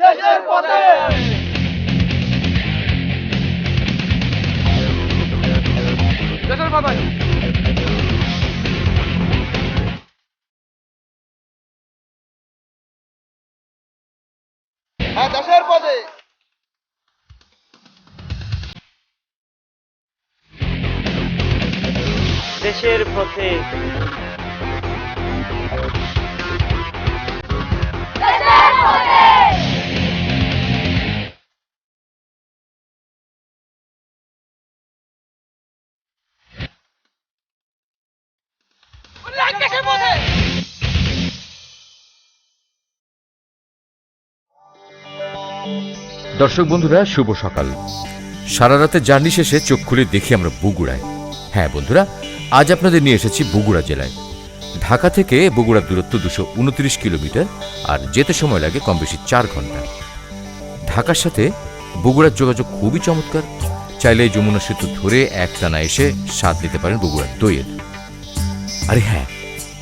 দেশের পথে দেশের পথে হ্যাঁ দেশের পথে দেশের পথে দর্শক বন্ধুরা, শুভ সকাল। সারা রাতের জার্নি শেষে চোখ খুলে দেখি আমরা বগুড়ায়। হ্যাঁ বন্ধুরা, আজ আপনাদের নিয়ে এসেছি বগুড়া জেলায়। ঢাকা থেকে বগুড়ার দূরত্ব 229 কিলোমিটার, আর যেতে সময় লাগে কম বেশি 4 ঘন্টা। ঢাকার সাথে বগুড়ার যোগাযোগ খুবই চমৎকার। চাইলে যমুনা সেতু ধরে একটানা এসে স্বাদ নিতে পারেন বগুড়ার দইয়ের। আরে হ্যাঁ,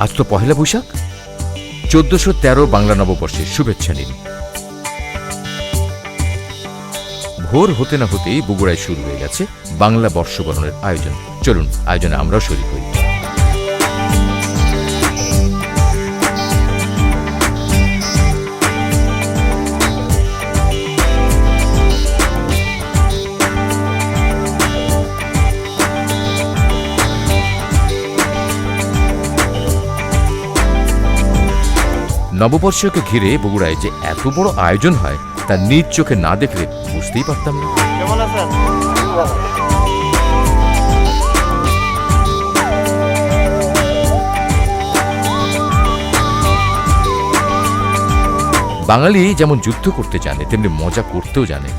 আজ তো পহেলা বৈশাখ। 1413 বাংলা নববর্ষের শুভেচ্ছা নিন। ভোর হতে না হতেই বগুড়ায় শুরু হয়ে গেছে বাংলা বর্ষবরণের আয়োজন। চলুন আয়োজনে আমরাও শরীক হই। নববর্ষকে ঘিরে বগুড়ায় যে এত বড় আয়োজন হয় তা নিজ চোখে না দেখলে বুঝতেই পারতাম না। কেমন আছেন? বাঙালি যেমন যুদ্ধ করতে জানে, তেমনি মজা করতেও জানে।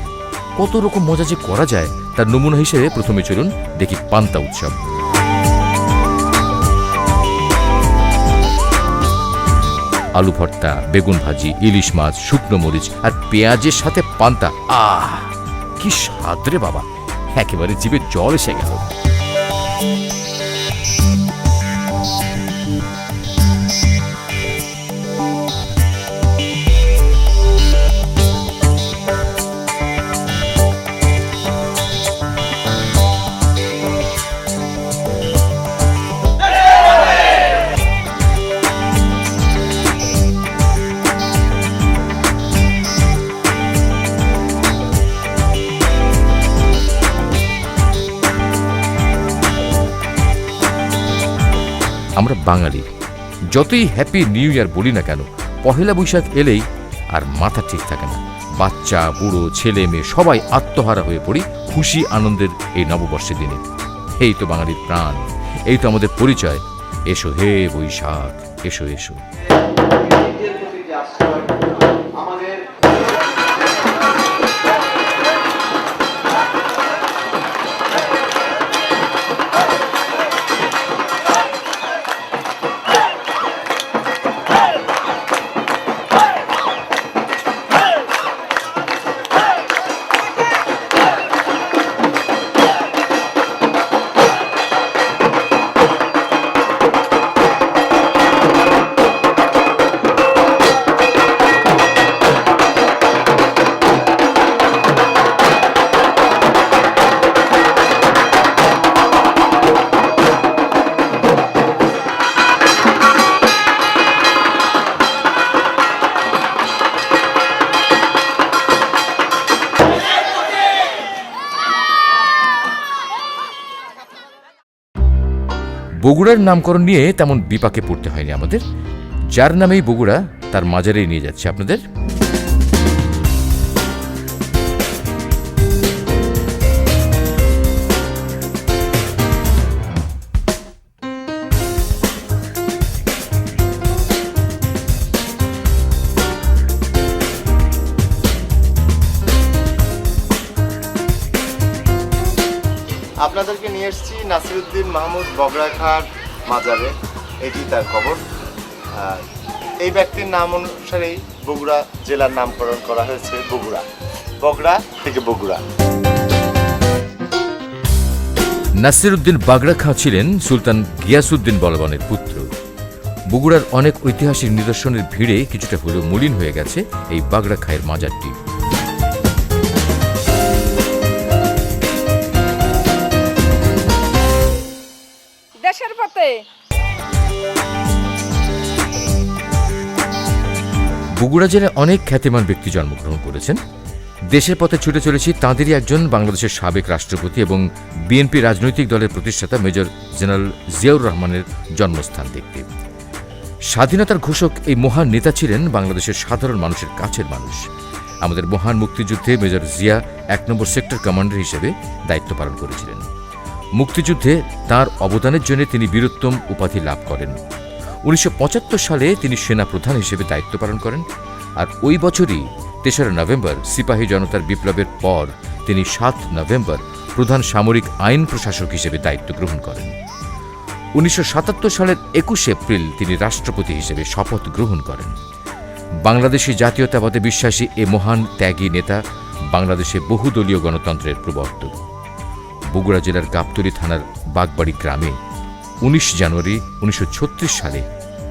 কত রকম মজা যে করা যায় তার নমুনা হিসেবে প্রথমে চলুন দেখি পান্তা উৎসব। আলু ভর্তা, বেগুন ভাজি, ইলিশ মাছ, শুকনো মরিচ আর পেঁয়াজের সাথে পান্তা, আহ কি স্বাদ রে বাবা! একেবারে জিভে জল এসে গেল। আমরা বাঙালি যতই হ্যাপি নিউ ইয়ার বলি না কেন, পহেলা বৈশাখ এলেই আর মাথা ঠিক থাকে না। বাচ্চা বুড়ো ছেলে মেয়ে সবাই আত্মহারা হয়ে পড়ি খুশি আনন্দের এই নববর্ষের দিনে। এই তো বাঙালির প্রাণ, এই তো আমাদের পরিচয়। এসো হে বৈশাখ, এসো এসো। বগুড়ার নামকরণ নিয়ে তেমন বিপাকে পড়তে হয়নি আমাদের। যার নামেই বগুড়া, তার মাজারেই নিয়ে যাচ্ছে আপনাদের। আপনাদেরকে নিয়ে এসেছি নাসিরউদ্দিন মাহমুদ বগড়া খাঁর মাজারে। এটি তার কবর। এই ব্যক্তির নাম অনুসারেই বগুড়া জেলার নামকরণ করা হয়েছে বগুড়া। বগড়া থেকে বগুড়া। নাসিরউদ্দিন বাগড়া খাঁ ছিলেন সুলতান গিয়াসউদ্দিন বলবানের পুত্র। বগুড়ার অনেক ঐতিহাসিক নিদর্শনের ভিড়ে কিছুটা হলেও মলিন হয়ে গেছে এই বাগড়া খায়ের মাজারটি। দেশের পথে বগুড়া জেলায় অনেক খ্যাতিমান ব্যক্তি জন্মগ্রহণ করেছেন। দেশের পথে ছুটে চলেছি তাঁদেরই একজন, বাংলাদেশের সাবেক রাষ্ট্রপতি এবং বিএনপি রাজনৈতিক দলের প্রতিষ্ঠাতা মেজর জেনারেল জিয়াউর রহমানের জন্মস্থান দেখতে। স্বাধীনতার ঘোষক এই মহান নেতা ছিলেন বাংলাদেশের সাধারণ মানুষের কাছের মানুষ। আমাদের মহান মুক্তিযুদ্ধে মেজর জিয়া ১ নম্বর সেক্টর কমান্ডার হিসেবে দায়িত্ব পালন করেছিলেন। মুক্তিযুদ্ধে তাঁর অবদানের জন্য তিনি বীরোত্তম উপাধি লাভ করেন। ১৯৭৫ সালে তিনি সেনা প্রধান হিসেবে দায়িত্ব পালন করেন, আর ওই বছরই ৩রা নভেম্বর সিপাহী জনতার বিপ্লবের পর তিনি ৭ নভেম্বর প্রধান সামরিক আইন প্রশাসক হিসেবে দায়িত্ব গ্রহণ করেন। ১৯৭৭ সালের ২১ এপ্রিল তিনি রাষ্ট্রপতি হিসেবে শপথ গ্রহণ করেন। বাংলাদেশি জাতীয়তাবাদে বিশ্বাসী এ মহান ত্যাগী নেতা বাংলাদেশে বহুদলীয় গণতন্ত্রের প্রবর্তক। বগুড়া জেলার গাবতলী থানার বাগবাড়ি গ্রামে ১৯ জানুয়ারি ১৯৩৬ সালে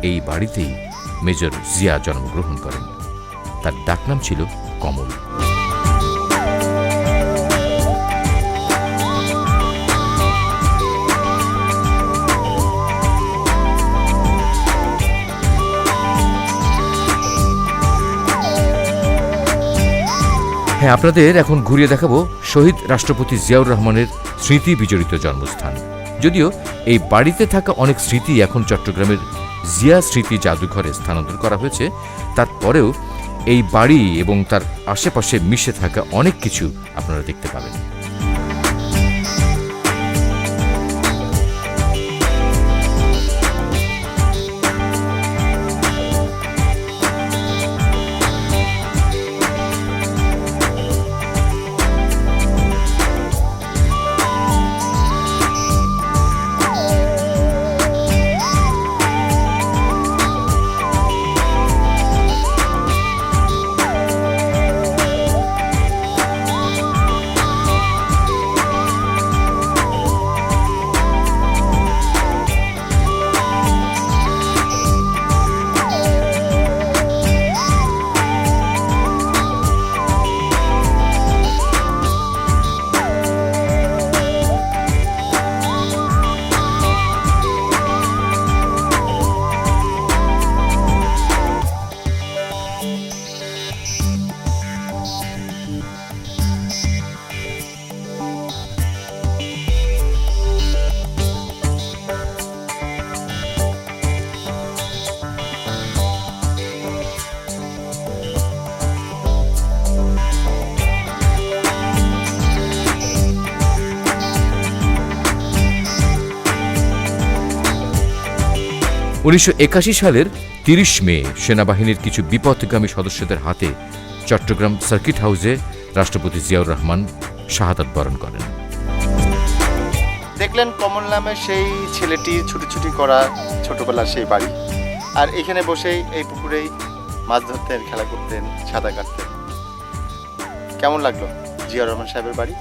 এই বাড়িতেই মেজর জিয়া জন্মগ্রহণ করেন। তার ডাকনাম ছিল কমল। হ্যাঁ, আপনাদের এখন ঘুরিয়ে দেখাবো শহীদ রাষ্ট্রপতি জিয়াউর রহমানের স্মৃতি বিজড়িত জন্মস্থান। যদিও এই বাড়িতে থাকা অনেক স্মৃতি এখন চট্টগ্রামের জিয়া স্মৃতি জাদুঘরে স্থানান্তর করা হয়েছে, তারপরেও এই বাড়ি এবং তার আশেপাশে মিশে থাকা অনেক কিছু আপনারা দেখতে পাবেন। উনিশশো ৮১ সালের ৩০ মে সেনাবাহিনীর কিছু বিপথগামী সদস্যদের হাতে চট্টগ্রাম সার্কিট হাউসে রাষ্ট্রপতি জিয়াউর রহমান শাহাদাত বরণ করেন। দেখলেন কমল নামে সেই ছেলেটি ছুটি করা ছোটবেলার সেই বাড়ি, আর এখানে বসেই এই পুকুরেই মাছ ধরতেন, খেলা করতেন, সাঁতার কাটতেন। কেমন লাগলো জিয়াউর রহমান সাহেবের বাড়ি?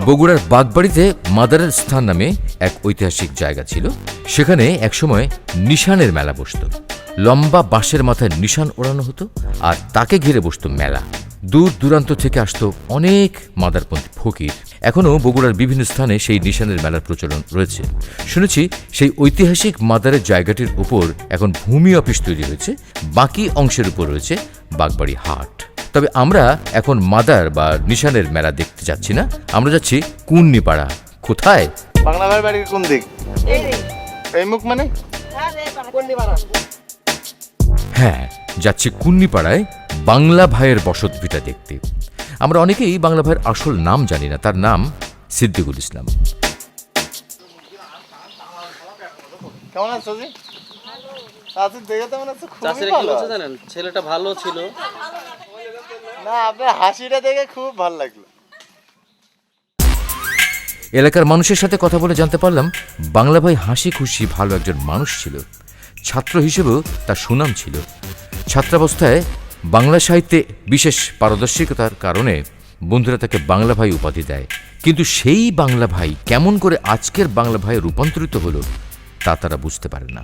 বগুড়ার বাগবাড়িতে মাদারের স্থান নামে এক ঐতিহাসিক জায়গা ছিল। সেখানে একসময় নিশানের মেলা বসত। লম্বা বাঁশের মাথায় নিশান ওড়ানো হতো, আর তাকে ঘিরে বসত মেলা। দূর দূরান্ত থেকে আসতো অনেক মাদারপন্থী ফকির। এখনও বগুড়ার বিভিন্ন স্থানে সেই নিশানের মেলার প্রচলন রয়েছে। শুনেছি সেই ঐতিহাসিক মাদারের জায়গাটির উপর এখন ভূমি অফিস তৈরি হয়েছে, বাকি অংশের উপর রয়েছে বাগবাড়ি হাট। তবে আমরা এখন মাদার বা নিশানের মেলা দেখতে যাচ্ছি না, আমরা যাচ্ছি কুন্নিপাড়া। কোথায়? বাংলা ভাইয়ের বাড়ির কোন দিক? এই মুখ মানে? হ্যাঁ, যাচ্ছি কুন্নিপাড়ায় বাংলা ভাইয়ের বসত ভিটা দেখতে। আমরা অনেকেই বাংলা ভাইয়ের আসল নাম জানি না। তার নাম সিদ্দিকুল ইসলাম। কেমন আছো জি? দেখে তো মনে হচ্ছে খুবই ভালো। জানেন ছেলেটা ভালো ছিল না, আপনার হাসিটা দেখে খুব ভালো লাগলো। এলাকার মানুষের সাথে কথা বলে জানতে পারলাম বাংলা ভাই হাসি খুশি ভালো একজন মানুষ ছিল। ছাত্র হিসেবেও তার সুনাম ছিল। ছাত্রাবস্থায় বাংলা সাহিত্যে বিশেষ পারদর্শিতার কারণে বন্ধুরা তাকে বাংলা ভাই উপাধি দেয়। কিন্তু সেই বাংলা ভাই কেমন করে আজকের বাংলা ভাই রূপান্তরিত হলো তা তারা বুঝতে পারে না।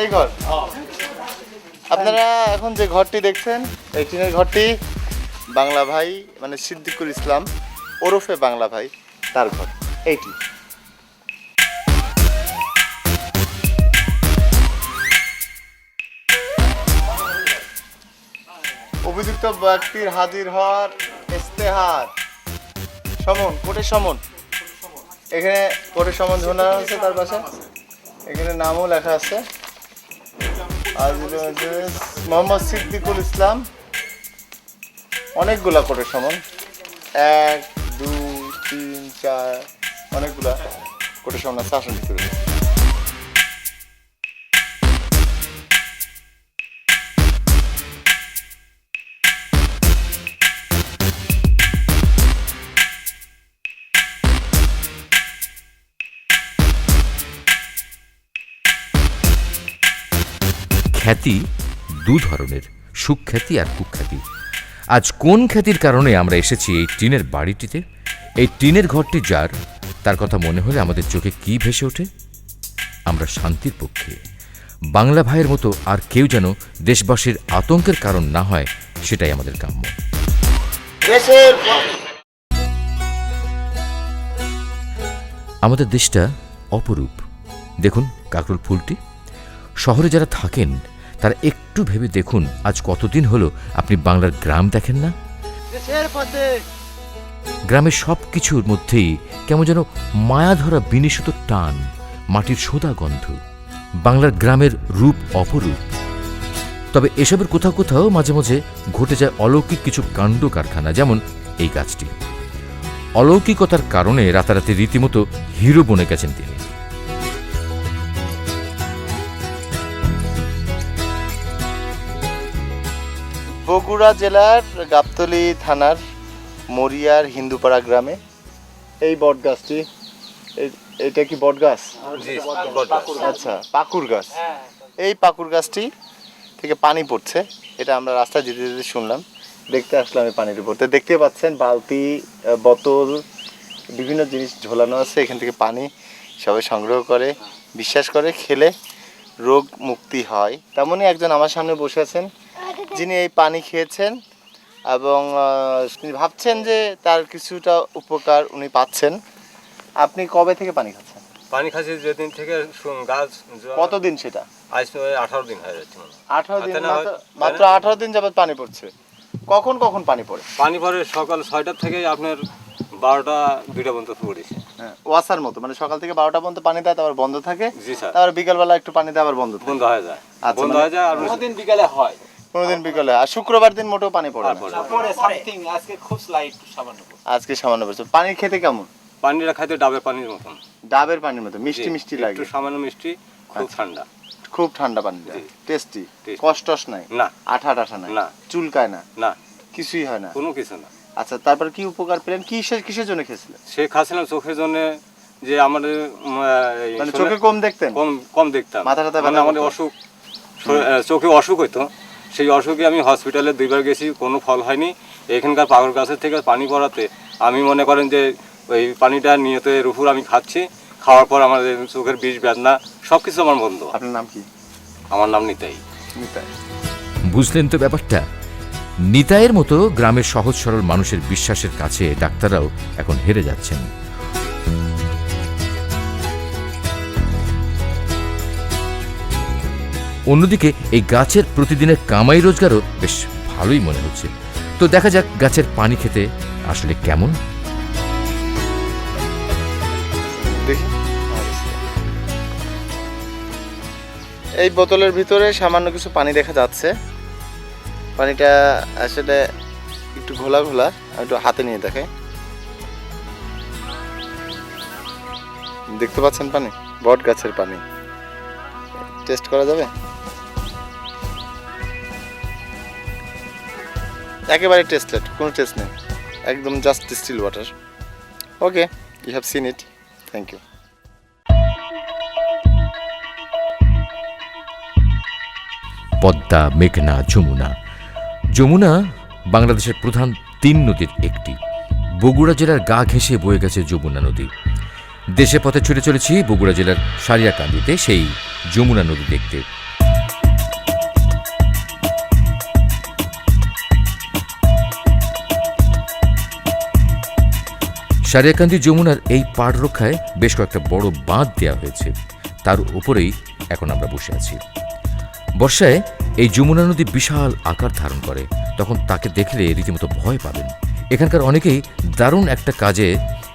এই ঘর আপনারা এখন যে ঘরটি দেখছেন, এই টিনের ঘরটি বাংলা ভাই মানে সিদ্দিকুল ইসলাম ওরফে বাংলা ভাই তার ঘর এইটি। অভিযুক্ত ব্যক্তির হাজির হওয়ার ইস্তেহার সমন, কোর্টের সমন। এখানে কোর্টের সমন ঝোলানো আছে, তার পাশে এখানে নামও লেখা আছে। মোহাম্মদ সিদ্দিকুল ইসলাম। অনেকগুলা কোর্টের সমন, 1 2 3 4 অনেকগুলা কোর্টের সমন আছে। আসন ভিতরে খ্যাতি দু ধরনের, সুখ্যাতি আর কুখ্যাতি। আজ কোন খ্যাতির কারণে আমরা এসেছি এই টিনের বাড়িটিতে? এই টিনের ঘরটি যার, তার কথা মনে হলে আমাদের চোখে কি ভেসে ওঠে? আমরা শান্তির পক্ষে। বাংলা ভাইয়ের মতো আর কেউ যেন দেশবাসীর আতঙ্কের কারণ না হয়, সেটাই আমাদের কাম্য। আমাদের দেশটা অপরূপ। দেখুন কাকরোল ফুলটি। শহরে যারা থাকেন তারা একটু ভেবে দেখুন, আজ কতদিন হলো আপনি বাংলার গ্রাম দেখেন না। গ্রামের সব কিছুর মধ্যেই কেমন যেন মায়া ধরা বিনিশুত টান, মাটির সোদা গন্ধ। বাংলার গ্রামের রূপ অপরূপ। তবে এসবের কোথাও কোথাও মাঝে মাঝে ঘটে যায় অলৌকিক কিছু কাণ্ড কারখানা, যেমন এই গাছটি। অলৌকিকতার কারণে রাতারাতি রীতিমতো হিরো বনে গেছেন তিনি। বগুড়া জেলার গাবতলী থানার মরিয়ার হিন্দুপাড়া গ্রামে এই বট গাছটি, এটা কি বট গাছ? আচ্ছা, পাকুর গাছ। এই পাকুর গাছটি থেকে পানি পড়ছে, এটা আমরা রাস্তায় যেতে যেতে শুনলাম, দেখতে আসলাম এই পানির উপর। দেখতে পাচ্ছেন বালতি, বোতল, বিভিন্ন জিনিস ঝোলানো আছে। এখান থেকে পানি সবাই সংগ্রহ করে, বিশ্বাস করে খেলে রোগ মুক্তি হয়। তেমনই একজন আমার সামনে বসে আছেন, যিনি এই পানি খেয়েছেন এবং তিনি ভাবছেন যে তার কিছুটা উপকার উনি পাচ্ছেন। আপনি কবে থেকে পানি খাচ্ছেন? পানি খাচ্ছি যেদিন থেকে গাছ। কতদিন সেটা? আজ 18 দিন হয়ে যাচ্ছে। 18 দিন, মাত্র 18 দিন যাবত পানি পড়ছে। কখন কখন পানি পড়ে? পানি পড়ে সকাল 6টা থেকে আপনার 12টা 2টা পর্যন্ত পড়েছে। হ্যাঁ, ওয়াসার মতো, মানে সকাল থেকে 12টা পর্যন্ত পানি দেয়, তারপর বন্ধ থাকে। জি স্যার। তারপর বিকালবেলা একটু পানি দেয়, আবার বন্ধ থাকে। বন্ধ হয়ে যায়। আচ্ছা, বন্ধ হয়ে যায়। আর কোনদিন বিকালে হয়, কোনোদিন বিকালে, আর শুক্রবার দিন মোটেও পানি পড়ে না। পরে সামথিং আজকে খুব স্লাইড সামান্য। আজকে সামান্য পড়ছে। পানি খেতে কেমন? পানিটা খাইতে ডাবের পানির মতন। ডাবের পানির মতো মিষ্টি জি, মিষ্টি লাগে। একটু সামান্য মিষ্টি, খুব ঠান্ডা। খুব ঠান্ডা পানি, টেস্টি। Tasty। কষ্টস নাই, না। আঠা টাঠা নাই, না। চুলকায় না, না, কিছুই হয় না। কোনো কিছু না। আচ্ছা, তারপর কি উপকার পেলেন? কিসের জন্য খেয়েছিলেন? সে খাচ্ছিলাম চোখের জন্য, যে আমাদের মানে চোখে কম দেখতেন? কম দেখতাম। মাথা টাথা মানে আমাদের অসুখ, চোখে অসুখ হইতো। সেই অসুখে আমি হসপিটালে 2বার গেছি, কোনো ফল হয়নি। এখানকার পাগল গাছের থেকে পানি পড়াতে আমি মনে করেন যে ওই পানিটা নিয়তের উপর আমি খাচ্ছি। খাওয়ার পর আমাদের চোখের বিষ বেদনা সব কিছু আমার বন্ধ। আপনার নাম কি? আমার নাম নিতাই। নিতাই। বুঝলেন তো ব্যাপারটা? নিতাইয়ের মতো গ্রামের সহজ সরল মানুষের বিশ্বাসের কাছে ডাক্তাররাও এখন হেরে যাচ্ছেন। অন্যদিকে এই গাছের প্রতিদিনের কামাই রোজগারও বেশ ভালোই মনে হচ্ছে। তো দেখা যাক গাছের পানি খেতে আসলে কেমন। দেখি। এই বোতলের ভিতরে সামান্য কিছু পানি দেখা যাচ্ছে। পানিটা আসলে একটু ঘোলা ঘোলা, একটু হাতে নিয়ে দেখে। দেখতে পাচ্ছেন পানি, বট গাছের পানি। টেস্ট করা যাবে? একেবারে টেস্টেড, কোনো টেস্ট নেই, একদম just distil water. Okay, you have seen it, thank you. Padma, মেঘনা, যমুনা। যমুনা বাংলাদেশের প্রধান 3 নদীর একটি। বগুড়া জেলার গা ঘেঁষে বয়ে গেছে যমুনা নদী। দেশে পথে ছুটে চলেছি বগুড়া জেলার সারিয়াকান্দিতে সেই যমুনা নদী দেখতে। সারিয়াকান্দি যমুনার এই পাড় রক্ষায় বেশ কয়েকটা বড় বাঁধ দেওয়া হয়েছে, তার উপরেই এখন আমরা বসে আছি। বর্ষায় এই যমুনা নদী বিশাল আকার ধারণ করে, তখন তাকে দেখলে রীতিমতো ভয় পাবেন। এখানকার অনেকেই দারুণ একটা কাজে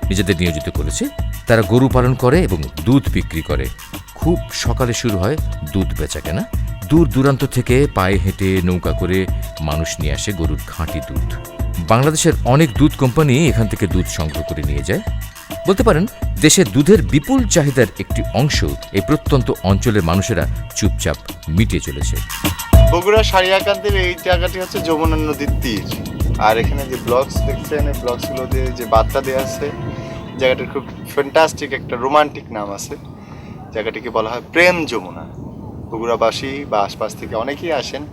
নিজেদের নিয়োজিত করেছে। তারা গরু পালন করে এবং দুধ বিক্রি করে। খুব সকালে শুরু হয় দুধ বেচাকেনা। দূর দূরান্ত থেকে পায়ে হেঁটে নৌকা করে মানুষ নিয়ে আসে গরুর খাঁটি দুধ। বাংলাদেশের অনেক দুধ কোম্পানি এখান থেকে দুধ সংগ্রহ করে নিয়ে যায়। বলতে পারেন দেশের দুধের বিপুল চাহিদার একটি অংশ এই প্রত্যন্ত অঞ্চলের মানুষেরা চুপচাপ মিটিয়ে চলেছে। বগুড়া সারিয়াকান্দির এই জায়গাটি হচ্ছে যমুনা নদীর তীর, আর এখানে যে ব্লকস দেখছেন এই ব্লকসগুলো দিয়ে যে বার্তা দেওয়া আছে, জায়গাটার খুব ফ্যান্টাস্টিক একটা রোমান্টিক নাম আছে। জায়গাটিকে বলা হয় প্রেম যমুনা। বগুড়াবাসী বা আশপাশ থেকে অনেকেই আসেন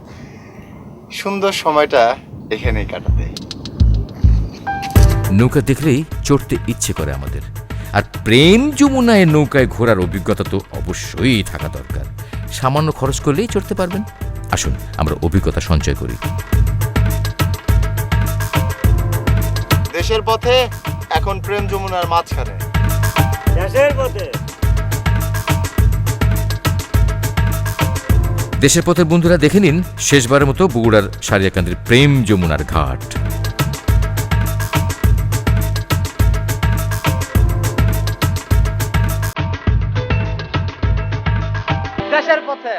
সুন্দর সময়টা এখানেই কাটাতে। নৌকা দেখলেই চড়তে ইচ্ছে করে আমাদের। আর প্রেম যমুনায় নৌকায় ঘোরার অভিজ্ঞতা তো অবশ্যই থাকা দরকার। সামান্য খরচ করলেই চড়তে পারবেন। আসুন আমরা অভিজ্ঞতা সঞ্চয় করি। দেশের পথে এখন প্রেম যমুনার মাঝখানে। দেশের পথে দেশের পথের বন্ধুরা দেখে নিন শেষবারের মতো বগুড়ার সারিয়াকান্দির প্রেম যমুনার ঘাট। দেশের পথে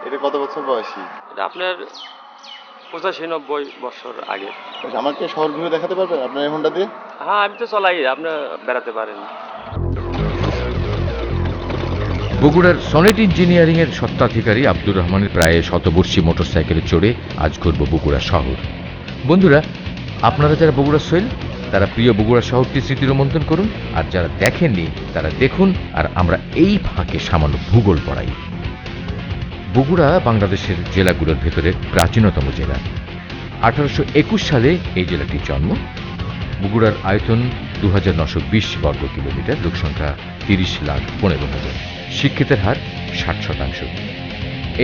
এটা কত বছর বয়সী? এটা আপনার 85-90 বছর আগে। আমাকে শহর ঘুরে দেখাতে পারবেন আপনার এই হোন্ডা দিয়ে? হ্যাঁ, আমি তো চলাই, আপনি বেড়াতে পারেন। বগুড়ার সনেট ইঞ্জিনিয়ারিং এর স্বত্বাধিকারী আব্দুর রহমানের প্রায় শতবর্ষী মোটরসাইকেলে চড়ে আজ ঘুরব বগুড়া শহর। বন্ধুরা, আপনারা যারা বগুড়া সোহেল তারা প্রিয় বগুড়া শহরটি স্মৃতি রোমন্থন করুন, আর যারা দেখেননি তারা দেখুন। আর আমরা এই ফাঁকে সামান্য ভূগোল পড়াই। বগুড়া বাংলাদেশের জেলাগুলোর ভেতরে প্রাচীনতম জেলা। 1821 সালে এই জেলাটির জন্ম। বগুড়ার আয়তন 2920 বর্গ কিলোমিটার, লোকসংখ্যা 30,15,000, শিক্ষিতের হার 60%।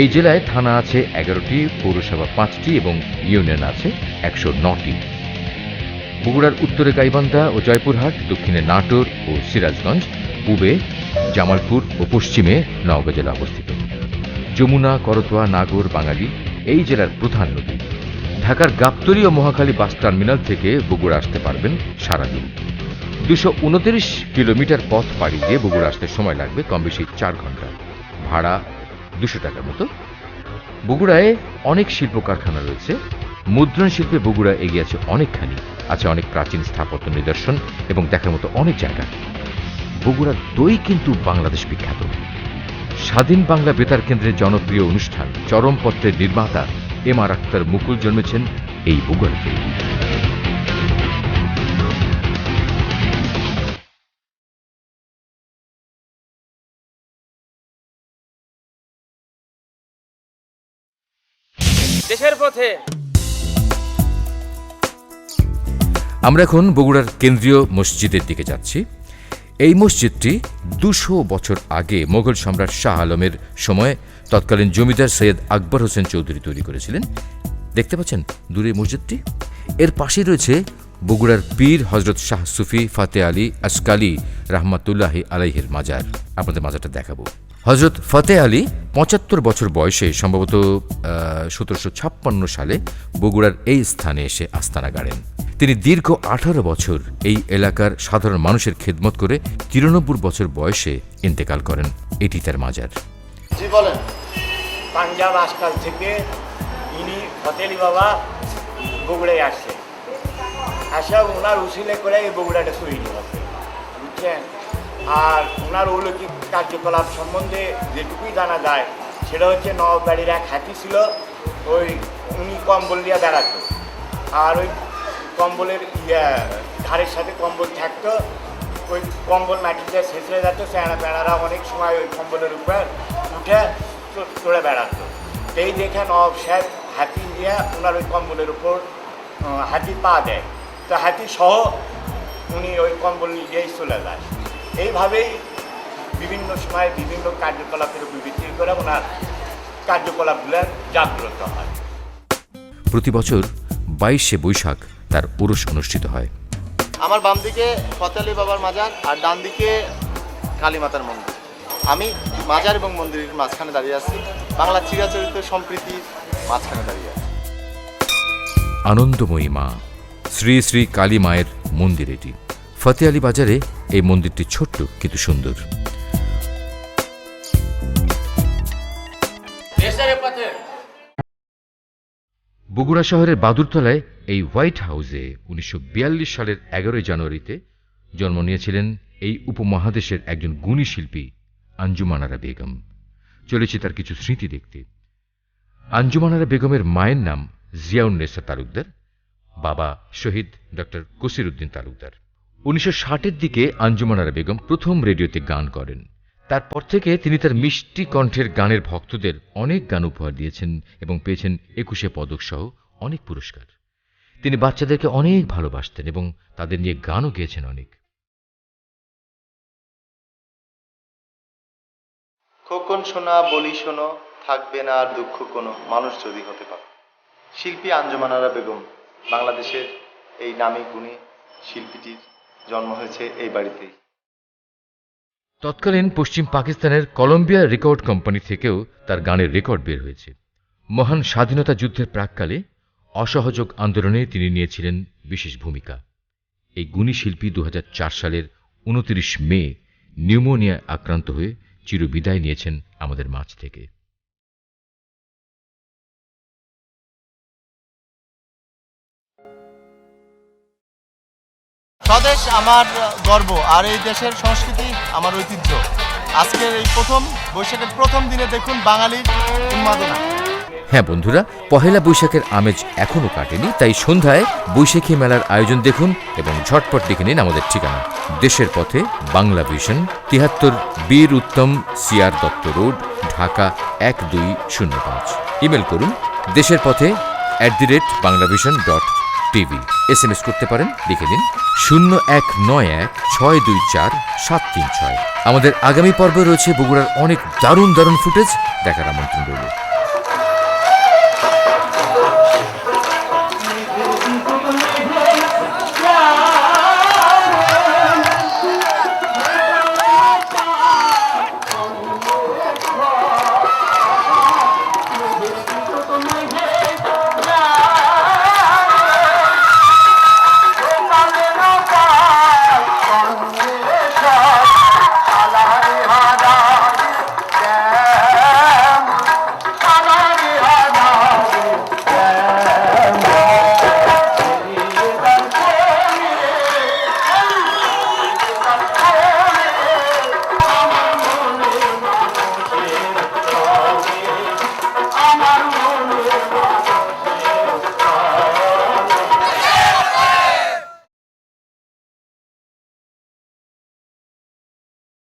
এই জেলায় থানা আছে 11টি, পৌরসভা 5টি এবং ইউনিয়ন আছে 109টি। বগুড়ার উত্তরে গাইবান্ধা ও জয়পুরহাট, দক্ষিণে নাটোর ও সিরাজগঞ্জ, পূবে জামালপুর ও পশ্চিমে নওগাঁ জেলা অবস্থিত। যমুনা, করতোয়া, নাগর, বাঙালি এই জেলার প্রধান নদী। ঢাকার গাবতলী ও মহাখালী বাস টার্মিনাল থেকে বগুড়া আসতে পারবেন সারাদিন। 229 কিলোমিটার পথ পাড়ি দিয়ে বগুড়া আসতে সময় লাগবে কম বেশি 4 ঘন্টা। ভাড়া 200 টাকার মতো। বগুড়ায় অনেক শিল্প কারখানা রয়েছে। মুদ্রণ শিল্পে বগুড়া এগিয়ে আছে অনেকখানি। আছে অনেক প্রাচীন স্থাপত্য নিদর্শন এবং দেখার মতো অনেক জায়গা। বগুড়ার দই কিন্তু বাংলাদেশ বিখ্যাত। স্বাধীন বাংলা বেতার কেন্দ্রের জনপ্রিয় অনুষ্ঠান চরমপত্রের নির্মাতা এম.আর. আখতার মুকুল জন্মেছেন এই বগুড়াতে। দেশের পথে আমরা এখন বগুড়ার কেন্দ্রীয় মসজিদের দিকে যাচ্ছি। এই মসজিদটি 200 বছর আগে মোগল সম্রাট শাহ আলমের সময় তৎকালীন জমিদার সৈয়দ আকবর হোসেন চৌধুরী তৈরি করেছিলেন। দেখতে পাচ্ছেন দূরে মসজিদটি। এর পাশে রয়েছে বগুড়ার পীর হজরত শাহ সুফি ফাতে আলী আসকালি রহমাতুল্লাহি আলাইহির মাজার। আপনাদের মাজারটা দেখাবো। হজরত ফাতে আলী 75 বছর বয়সে সম্ভবত 1756 সালে বগুড়ার এই স্থানে এসে আস্তানা গাড়েন। তিনি দীর্ঘ 18 বছর এই এলাকার সাধারণ মানুষের খেদমত করে 93 বছর বয়সে ইন্তেকাল করেন। এটি তার মাজার। জি বলেন। পাঞ্জাব আজকাল থেকে ইনি ফতেলি বাবা বগুড়ায় আসছে, আসা ওনার উসিলে করে এই বগুড়াটা তৈরি হচ্ছে, বুঝছেন। আর ওনার অলৌকিক কার্যকলাপ সম্বন্ধে যেটুকুই জানা যায় সেটা হচ্ছে নবাববাড়ির এক হাতি ছিল, ওই উনি কম্বল নিয়ে বেড়াতো, আর ওই কম্বলের ধারের সাথে কম্বল থাকতো, ওই কম্বল মাটিতে ছেঁচড়ে যেত, চেঁড়া পেড়ারা অনেক সময় ওই কম্বলের উপর উঠে চড়ে বেড়াতো। এই দেখে নবাব সাহেব হাতি নিয়ে ওনার ওই কম্বলের উপর হাতি পা দেয়, তো হাতি সহ উনি ওই কম্বল নিয়েই চলে যায়। এইভাবেই বিভিন্ন সময় বিভিন্ন কার্যকলাপের ভিত্তি করে ওনার কার্যকলাপগুলো জাগ্রত হয়। প্রতি বছর 22শে বৈশাখ তার ওরস অনুষ্ঠিত হয়। আমার বাম দিকে ফতে আলী বাবার মাজার আর ডান দিকে কালী মাতার মন্দির। আমি মাজার এবং মন্দিরের মাঝখানে দাঁড়িয়ে আছি, বাংলা চিরাচরিত সম্প্রীতির মাঝখানে দাঁড়িয়ে আছি। আনন্দময়ী মা, শ্রী শ্রী কালী মায়ের মন্দির এটি। ফতে আলী বাজারে এই মন্দিরটি ছোট্ট কিন্তু সুন্দর। বগুড়া শহরের বাদুরতলায় এই হোয়াইট হাউসে 1942 সালের 11 জানুয়ারিতে জন্ম নিয়েছিলেন এই উপমহাদেশের একজন গুণী শিল্পী আঞ্জুমান আরা বেগম। চলেছি তার কিছু স্মৃতি দেখতে। আঞ্জুমান আরা বেগমের মায়ের নাম জিয়াউন্নেসা তালুকদার, বাবা শহীদ ডক্টর কসির উদ্দিন তালুকদার। 1960-এর দিকে আঞ্জুমান আরা বেগম প্রথম রেডিওতে গান করেন। তারপর থেকে তিনি তার মিষ্টি কণ্ঠের গানের ভক্তদের অনেক গান উপহার দিয়েছেন এবং পেয়েছেন 21শে পদক সহ অনেক পুরস্কার। তিনি বাচ্চাদেরকে অনেক ভালোবাসতেন এবং তাদের নিয়ে গানও গেয়েছেন অনেক। খোকন শোনা বলি শোনো, থাকবে না আর দুঃখ কোনো, মানুষ যদি হতে পারে। শিল্পী আঞ্জুমান আরা বেগম, বাংলাদেশের এই নামী গুণী শিল্পীটির জন্ম হয়েছে এই বাড়িতেই। তৎকালীন পশ্চিম পাকিস্তানের কলম্বিয়া রেকর্ড কোম্পানি থেকেও তার গানের রেকর্ড বের হয়েছে। মহান স্বাধীনতা যুদ্ধের প্রাক্কালে অসহযোগ আন্দোলনে তিনি নিয়েছিলেন বিশেষ ভূমিকা। এই গুণী শিল্পী 2004 সালের 29 মে নিউমোনিয়ায় আক্রান্ত হয়ে চিরবিদায় নিয়েছেন আমাদের মাঝ থেকে। স্বদেশ আমার গর্ব, আর এই দেশের সংস্কৃতি আমার ঐতিহ্য। আজকের এই বৈশাখের প্রথম দিনে দেখুন বাঙালির উন্মাদনা। হ্যাঁ বন্ধুরা, পহেলা বৈশাখের আমেজ এখনও কাটেনি, তাই সন্ধ্যায় বৈশাখী মেলার আয়োজন দেখুন এবং ঝটপট লিখে নিন আমাদের ঠিকানা। দেশের পথে, Bangla Vision, 73 Bir Uttam CR Dutta road, Dhaka 1205। Email করুন দেশের পথে @banglavision.tv। SMS করতে পারেন, লিখে দিন 0191624736। আমাদের আগামী পর্বে রয়েছে বগুড়ার অনেক দারুণ দারুণ ফুটেজ দেখার আমন্ত্রণ রইল।